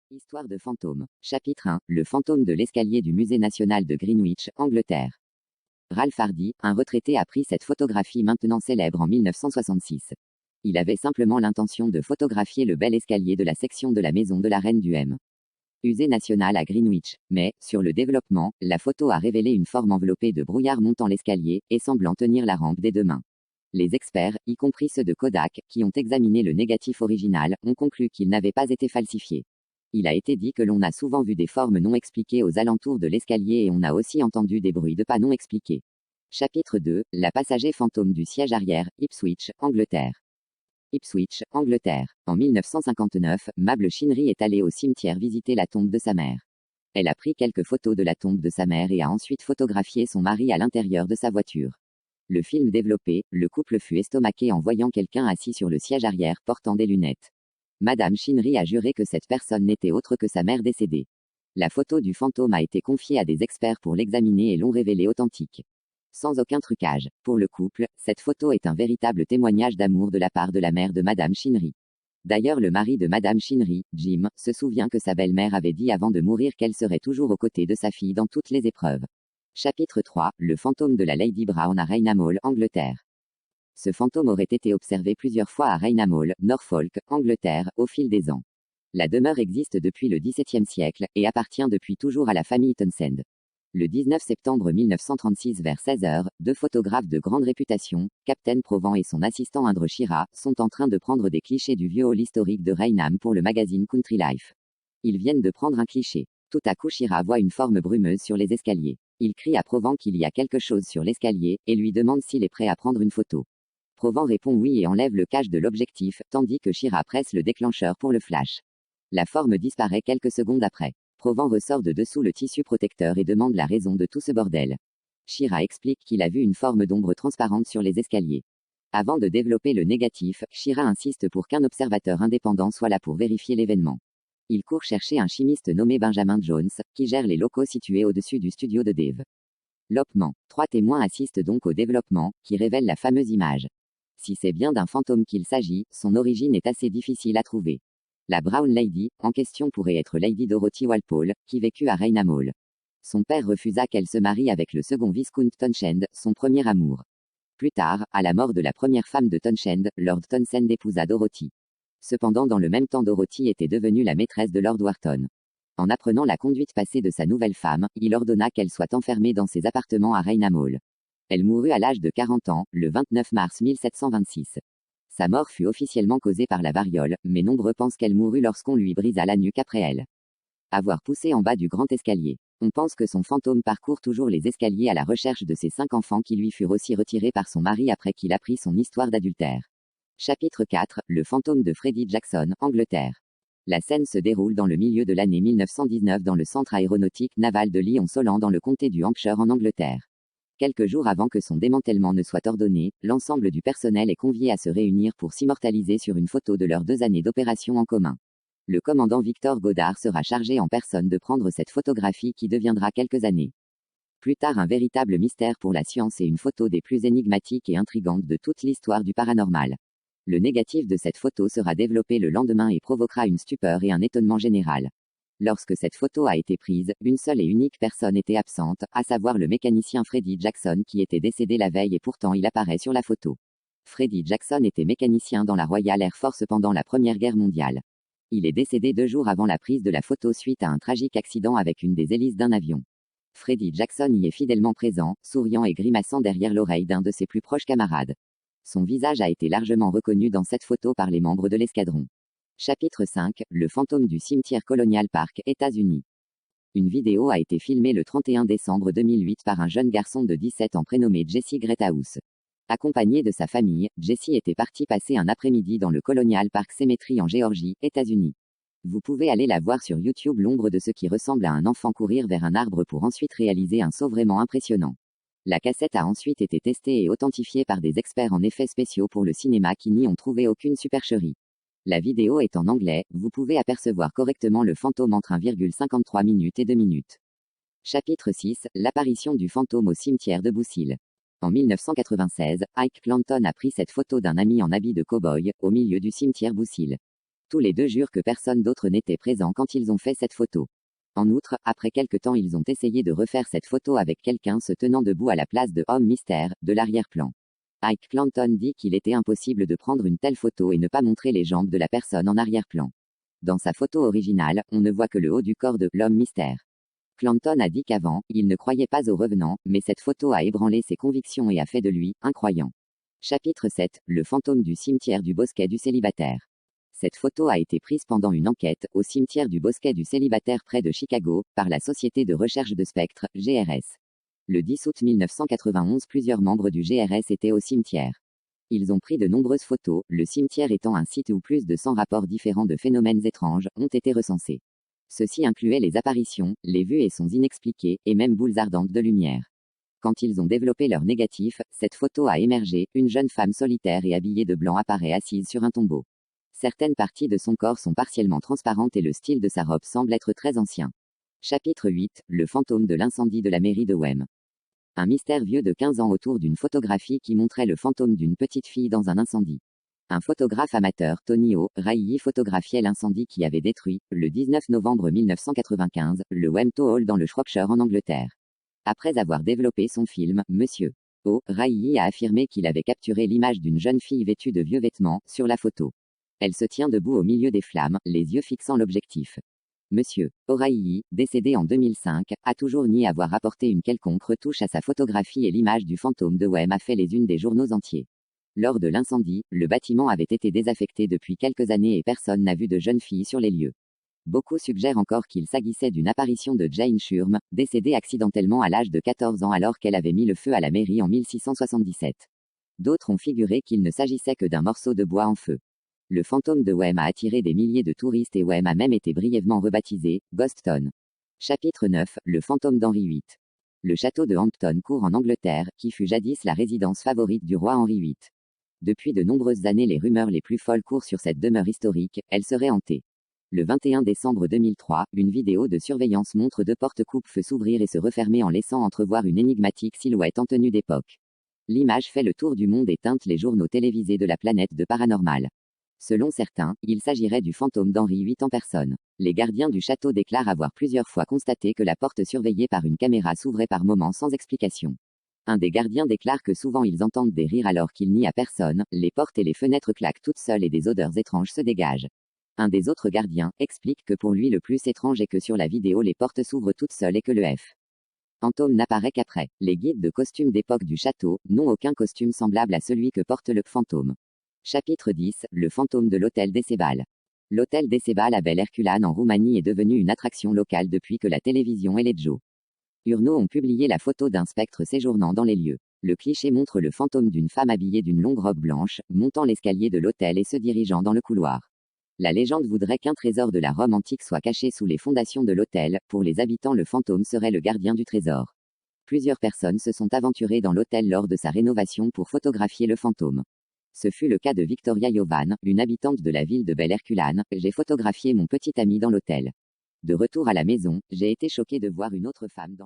Histoire de fantômes. Chapitre 1. Le fantôme de l'escalier du Musée national de Greenwich, Angleterre. Ralph Hardy, un retraité, a pris cette photographie maintenant célèbre en 1966. Il avait simplement l'intention de photographier le bel escalier de la section de la maison de la reine du Musée national à Greenwich, mais, sur le développement, la photo a révélé une forme enveloppée de brouillard montant l'escalier, et semblant tenir la rampe des deux mains. Les experts, y compris ceux de Kodak, qui ont examiné le négatif original, ont conclu qu'il n'avait pas été falsifié. Il a été dit que l'on a souvent vu des formes non expliquées aux alentours de l'escalier et on a aussi entendu des bruits de pas non expliqués. Chapitre 2. La passager fantôme du siège arrière, Ipswich, Angleterre. Ipswich, Angleterre. En 1959, Mabel Chinnery est allée au cimetière visiter la tombe de sa mère. Elle a pris quelques photos de la tombe de sa mère et a ensuite photographié son mari à l'intérieur de sa voiture. Le film développé, le couple fut estomaqué en voyant quelqu'un assis sur le siège arrière portant des lunettes. Madame Chinnery a juré que cette personne n'était autre que sa mère décédée. La photo du fantôme a été confiée à des experts pour l'examiner et l'ont révélée authentique. Sans aucun trucage. Pour le couple, cette photo est un véritable témoignage d'amour de la part de la mère de Madame Chinnery. D'ailleurs, le mari de Madame Chinnery, Jim, se souvient que sa belle-mère avait dit avant de mourir qu'elle serait toujours aux côtés de sa fille dans toutes les épreuves. Chapitre 3. Le fantôme de la Lady Brown à Rainham Hall, Angleterre. Ce fantôme aurait été observé plusieurs fois à Rainham Hall, Norfolk, Angleterre, au fil des ans. La demeure existe depuis le XVIIe siècle, et appartient depuis toujours à la famille Townsend. Le 19 septembre 1936 vers 16 h, deux photographes de grande réputation, Captain Provence et son assistant Indre Shira, sont en train de prendre des clichés du vieux hall historique de Rainham pour le magazine Country Life. Ils viennent de prendre un cliché. Tout à coup Shira voit une forme brumeuse sur les escaliers. Il crie à Provence qu'il y a quelque chose sur l'escalier, et lui demande s'il est prêt à prendre une photo. Provence répond oui et enlève le cache de l'objectif, tandis que Shira presse le déclencheur pour le flash. La forme disparaît quelques secondes après. Provence ressort de dessous le tissu protecteur et demande la raison de tout ce bordel. Shira explique qu'il a vu une forme d'ombre transparente sur les escaliers. Avant de développer le négatif, Shira insiste pour qu'un observateur indépendant soit là pour vérifier l'événement. Il court chercher un chimiste nommé Benjamin Jones, qui gère les locaux situés au-dessus du studio de Dave. Lopement. 3 témoins assistent donc au développement, qui révèle la fameuse image. Si c'est bien d'un fantôme qu'il s'agit, son origine est assez difficile à trouver. La Brown Lady, en question pourrait être Lady Dorothy Walpole, qui vécut à Rainham Hall. Son père refusa qu'elle se marie avec le second Viscount Townshend, son premier amour. Plus tard, à la mort de la première femme de Townshend, Lord Townshend épousa Dorothy. Cependant dans le même temps Dorothy était devenue la maîtresse de Lord Wharton. En apprenant la conduite passée de sa nouvelle femme, il ordonna qu'elle soit enfermée dans ses appartements à Rainham Hall. Elle mourut à l'âge de 40 ans, le 29 mars 1726. Sa mort fut officiellement causée par la variole, mais nombreux pensent qu'elle mourut lorsqu'on lui brisa la nuque après elle avoir poussé en bas du grand escalier. On pense que son fantôme parcourt toujours les escaliers à la recherche de ses 5 enfants qui lui furent aussi retirés par son mari après qu'il apprit son histoire d'adultère. Chapitre 4. Le fantôme de Freddie Jackson, Angleterre. La scène se déroule dans le milieu de l'année 1919 dans le centre aéronautique naval de Lyon-Solent dans le comté du Hampshire en Angleterre. Quelques jours avant que son démantèlement ne soit ordonné, l'ensemble du personnel est convié à se réunir pour s'immortaliser sur une photo de leurs 2 années d'opération en commun. Le commandant Victor Goddard sera chargé en personne de prendre cette photographie qui deviendra quelques années plus tard un véritable mystère pour la science et une photo des plus énigmatiques et intrigantes de toute l'histoire du paranormal. Le négatif de cette photo sera développé le lendemain et provoquera une stupeur et un étonnement général. Lorsque cette photo a été prise, une seule et unique personne était absente, à savoir le mécanicien Freddie Jackson qui était décédé la veille et pourtant il apparaît sur la photo. Freddie Jackson était mécanicien dans la Royal Air Force pendant la Première Guerre mondiale. Il est décédé 2 jours avant la prise de la photo suite à un tragique accident avec une des hélices d'un avion. Freddie Jackson y est fidèlement présent, souriant et grimaçant derrière l'oreille d'un de ses plus proches camarades. Son visage a été largement reconnu dans cette photo par les membres de l'escadron. Chapitre 5. Le fantôme du cimetière Colonial Park, États-Unis. Une vidéo a été filmée le 31 décembre 2008 par un jeune garçon de 17 ans prénommé Jesse Greathouse. Accompagné de sa famille, Jesse était parti passer un après-midi dans le Colonial Park Cemetery en Géorgie, États-Unis. Vous pouvez aller la voir sur YouTube. L'ombre de ce qui ressemble à un enfant courir vers un arbre pour ensuite réaliser un saut vraiment impressionnant. La cassette a ensuite été testée et authentifiée par des experts en effets spéciaux pour le cinéma qui n'y ont trouvé aucune supercherie. La vidéo est en anglais, vous pouvez apercevoir correctement le fantôme entre 1,53 minutes et 2 minutes. Chapitre 6. L'apparition du fantôme au cimetière de Boussile. En 1996, Ike Clanton a pris cette photo d'un ami en habit de cow-boy, au milieu du cimetière Boussile. Tous les deux jurent que personne d'autre n'était présent quand ils ont fait cette photo. En outre, après quelque temps ils ont essayé de refaire cette photo avec quelqu'un se tenant debout à la place de Homme Mystère, de l'arrière-plan. Ike Clanton dit qu'il était impossible de prendre une telle photo et ne pas montrer les jambes de la personne en arrière-plan. Dans sa photo originale, on ne voit que le haut du corps de l'homme mystère. Clanton a dit qu'avant, il ne croyait pas aux revenants, mais cette photo a ébranlé ses convictions et a fait de lui un croyant. Chapitre 7, le fantôme du cimetière du Bosquet du Célibataire. Cette photo a été prise pendant une enquête au cimetière du Bosquet du Célibataire près de Chicago, par la Société de recherche de spectres, GRS. Le 10 août 1991, plusieurs membres du GRS étaient au cimetière. Ils ont pris de nombreuses photos, le cimetière étant un site où plus de 100 rapports différents de phénomènes étranges ont été recensés. Ceux-ci incluaient les apparitions, les vues et sons inexpliqués, et même boules ardentes de lumière. Quand ils ont développé leur négatif, cette photo a émergé, une jeune femme solitaire et habillée de blanc apparaît assise sur un tombeau. Certaines parties de son corps sont partiellement transparentes et le style de sa robe semble être très ancien. Chapitre 8, le fantôme de l'incendie de la mairie de Wem. Un mystère vieux de 15 ans autour d'une photographie qui montrait le fantôme d'une petite fille dans un incendie. Un photographe amateur, Tony O'Reilly, photographiait l'incendie qui avait détruit, le 19 novembre 1995, le Wemto Hall dans le Shropshire en Angleterre. Après avoir développé son film, Monsieur O'Reilly a affirmé qu'il avait capturé l'image d'une jeune fille vêtue de vieux vêtements, sur la photo. Elle se tient debout au milieu des flammes, les yeux fixant l'objectif. Monsieur O'Reilly, décédé en 2005, a toujours nié avoir apporté une quelconque retouche à sa photographie et l'image du fantôme de Wem a fait les unes des journaux entiers. Lors de l'incendie, le bâtiment avait été désaffecté depuis quelques années et personne n'a vu de jeune fille sur les lieux. Beaucoup suggèrent encore qu'il s'agissait d'une apparition de Jane Shurm, décédée accidentellement à l'âge de 14 ans alors qu'elle avait mis le feu à la mairie en 1677. D'autres ont figuré qu'il ne s'agissait que d'un morceau de bois en feu. Le fantôme de Wem a attiré des milliers de touristes et Wem a même été brièvement rebaptisé Ghost Town. Chapitre 9, le fantôme d'Henri VIII. Le château de Hampton Court en Angleterre, qui fut jadis la résidence favorite du roi Henri VIII. Depuis de nombreuses années, les rumeurs les plus folles courent sur cette demeure historique, elle serait hantée. Le 21 décembre 2003, une vidéo de surveillance montre deux portes coupe-feu s'ouvrir et se refermer en laissant entrevoir une énigmatique silhouette en tenue d'époque. L'image fait le tour du monde et teinte les journaux télévisés de la planète de paranormal. Selon certains, il s'agirait du fantôme d'Henri VIII en personne. Les gardiens du château déclarent avoir plusieurs fois constaté que la porte surveillée par une caméra s'ouvrait par moments sans explication. Un des gardiens déclare que souvent ils entendent des rires alors qu'il n'y a personne, les portes et les fenêtres claquent toutes seules et des odeurs étranges se dégagent. Un des autres gardiens explique que pour lui le plus étrange est que sur la vidéo les portes s'ouvrent toutes seules et que le fantôme n'apparaît qu'après. Les guides de costumes d'époque du château n'ont aucun costume semblable à celui que porte le fantôme. Chapitre 10, le fantôme de l'hôtel Decebal. L'hôtel Decebal à Bel Herculane en Roumanie est devenu une attraction locale depuis que la télévision et les journaux ont publié la photo d'un spectre séjournant dans les lieux. Le cliché montre le fantôme d'une femme habillée d'une longue robe blanche, montant l'escalier de l'hôtel et se dirigeant dans le couloir. La légende voudrait qu'un trésor de la Rome antique soit caché sous les fondations de l'hôtel. Pour les habitants, le fantôme serait le gardien du trésor. Plusieurs personnes se sont aventurées dans l'hôtel lors de sa rénovation pour photographier le fantôme. Ce fut le cas de Victoria Jovan, une habitante de la ville de Bel Herculane. J'ai photographié mon petit ami dans l'hôtel. De retour à la maison, j'ai été choquée de voir une autre femme dans l'hôtel.